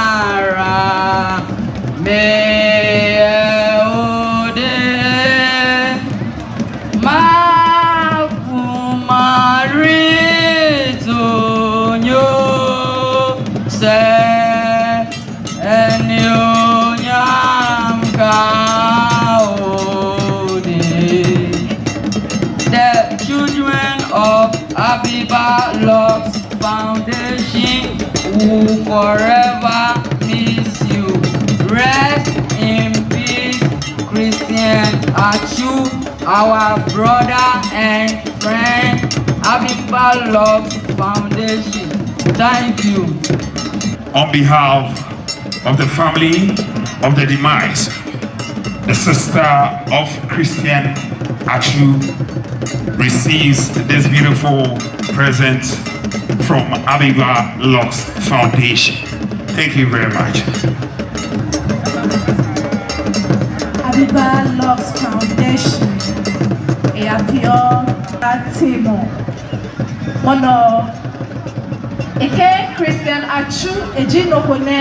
Adanyenara meode makumari nyo se enyonyam kaode. The children of Abiba Loves Foundation will forever miss you. Rest in peace, Christian Atsu, our brother and friend, Abiba Loves Foundation. Thank you. On behalf of the family of the demise, the sister of Christian Atsu receives this beautiful present from Abiba Loves Foundation. Thank you very much. Abiba Loves Foundation et appuyant la team. Mon nom est Christian Atsu et Gino Kone.